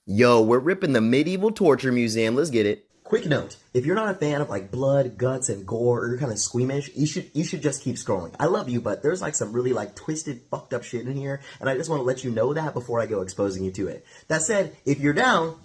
Yo, we're ripping the medieval torture museum. Let's get it. Quick note, if you're not a fan of like blood, guts, and gore, or you're kind of squeamish, you should just keep scrolling. I love you, but there's like some really like twisted, fucked up shit in here, and I just want to let you know that before I go exposing you to it. That said, if you're down,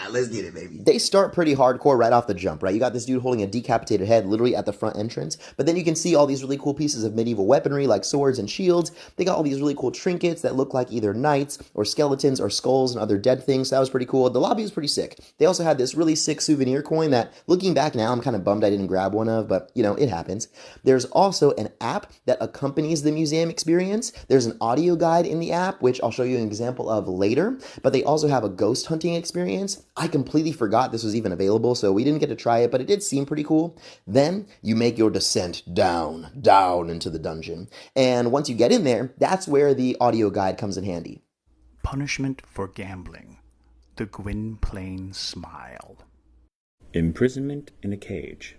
let's get it, baby. They start pretty hardcore right off the jump, right? You got this dude holding a decapitated head literally at the front entrance, but then you can see all these really cool pieces of medieval weaponry like swords and shields. They got all these really cool trinkets that look like either knights or skeletons or skulls and other dead things. So that was pretty cool. The lobby was pretty sick. They also had this really sick souvenir coin that, looking back now, I'm kind of bummed I didn't grab one of, but you know, it happens. There's also an app that accompanies the museum experience. There's an audio guide in the app, which I'll show you an example of later, but they also have a ghost hunting experience. I completely forgot this was even available, so we didn't get to try it, but it did seem pretty cool. Then you make your descent down into the dungeon. And once you get in there, that's where the audio guide comes in handy. Punishment for gambling. The Gwynplaine Smile. Imprisonment in a cage.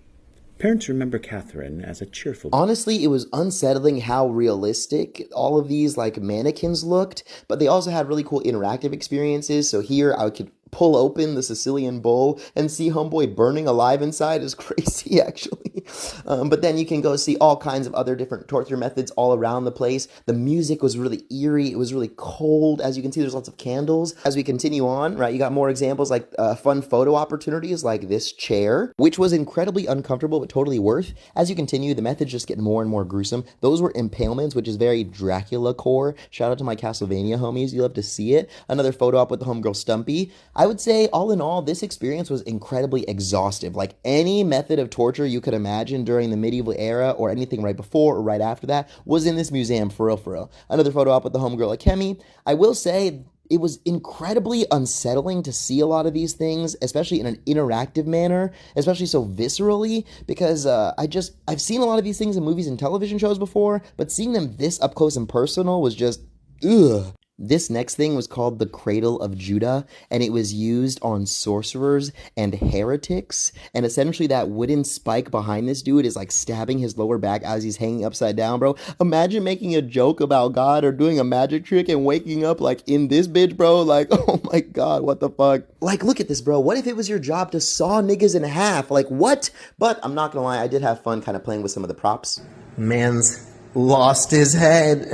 Parents remember Catherine as a cheerful... Honestly, it was unsettling how realistic all of these like mannequins looked, but they also had really cool interactive experiences. So here I could pull open the Sicilian bowl and see homeboy burning alive inside is crazy, actually. But then you can go see all kinds of other different torture methods all around the place. The music was really eerie. It was really cold. As you can see, there's lots of candles. As we continue on, right, you got more examples like fun photo opportunities like this chair, which was incredibly uncomfortable but totally worth. As you continue, the methods just get more and more gruesome. Those were impalements, which is very Dracula core. Shout out to my Castlevania homies. You love to see it. Another photo op with the homegirl Stumpy. I would say, all in all, this experience was incredibly exhaustive. Like any method of torture you could imagine during the medieval era or anything right before or right after that was in this museum, for real, for real. Another photo op with the homegirl Akemi. I will say, it was incredibly unsettling to see a lot of these things, especially in an interactive manner, especially so viscerally, because I've seen a lot of these things in movies and television shows before, but seeing them this up close and personal was just, ugh. This next thing was called the Cradle of Judah, and it was used on sorcerers and heretics, and essentially that wooden spike behind this dude is like stabbing his lower back as he's hanging upside down, bro. Imagine making a joke about God or doing a magic trick and waking up like in this bitch, bro. Like, oh my God, what the fuck? Like, look at this, bro. What if it was your job to saw niggas in half? Like, what? But I'm not gonna lie, I did have fun kind of playing with some of the props. Man's lost his head.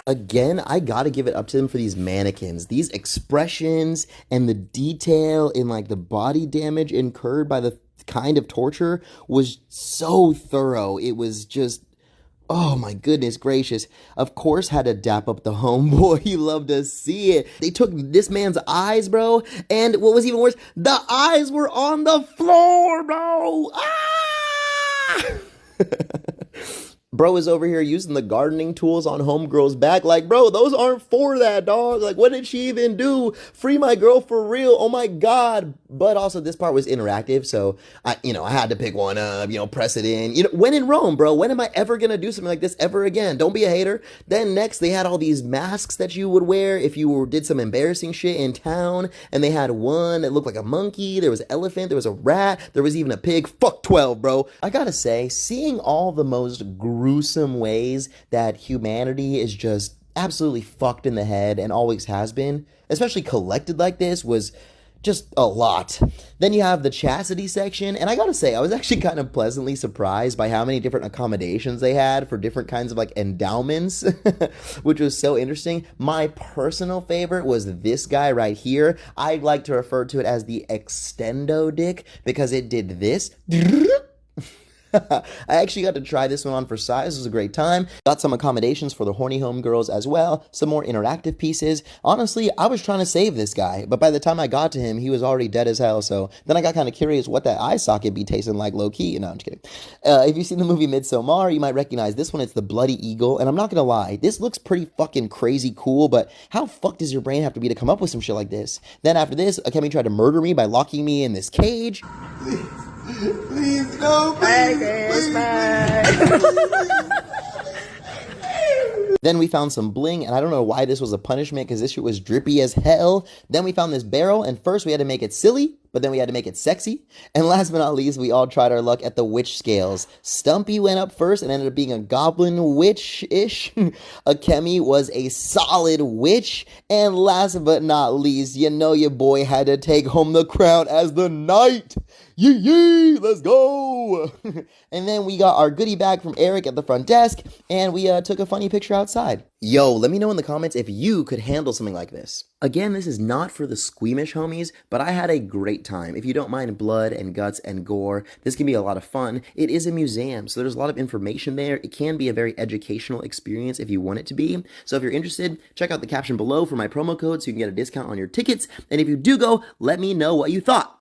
Again, I gotta give it up to them for these mannequins. These expressions and the detail in like the body damage incurred by the kind of torture was so thorough. It was just, oh my goodness gracious. Of course had to dap up the homeboy. You love to see it. They took this man's eyes, bro, and what was even worse, the eyes were on the floor, bro. Ah! Bro is over here using the gardening tools on homegirl's back. Like, bro, those aren't for that, dog. Like, what did she even do? Free my girl for real. Oh my God. But also this part was interactive. So I had to pick one up, press it in. When in Rome, bro, when am I ever going to do something like this ever again? Don't be a hater. Then next they had all these masks that you would wear if you did some embarrassing shit in town. And they had one that looked like a monkey. There was an elephant. There was a rat. There was even a pig. Fuck 12, bro. I gotta say, seeing all the most gruesome ways that humanity is just absolutely fucked in the head and always has been, especially collected like this, was just a lot. Then you have the chastity section, and I gotta say, I was actually kind of pleasantly surprised by how many different accommodations they had for different kinds of like endowments, which was so interesting. My personal favorite was this guy right here. I like to refer to it as the extendo dick because it did this. I actually got to try this one on for size. It was a great time. Got some accommodations for the horny homegirls as well. Some more interactive pieces. Honestly, I was trying to save this guy, but by the time I got to him, he was already dead as hell. So then I got kind of curious what that eye socket be tasting like low-key. No, I'm just kidding. If you've seen the movie Midsommar, you might recognize this one. It's the Bloody Eagle. And I'm not going to lie, this looks pretty fucking crazy cool, but how fucked does your brain have to be to come up with some shit like this? Then after this, Akemi tried to murder me by locking me in this cage. Please, no, please, Then we found some bling, and I don't know why this was a punishment because this shit was drippy as hell. Then we found this barrel, and first we had to make it silly, but then we had to make it sexy. And last but not least, we all tried our luck at the witch scales. Stumpy went up first and ended up being a goblin witch-ish. Akemi was a solid witch. And last but not least, you know your boy had to take home the crown as the knight. Yee yee, let's go. And then we got our goodie bag from Eric at the front desk, and we took a funny picture outside. Yo, let me know in the comments if you could handle something like this. Again, this is not for the squeamish homies, but I had a great time. If you don't mind blood and guts and gore, this can be a lot of fun. It is a museum, so there's a lot of information there. It can be a very educational experience if you want it to be. So if you're interested, check out the caption below for my promo code so you can get a discount on your tickets. And if you do go, let me know what you thought.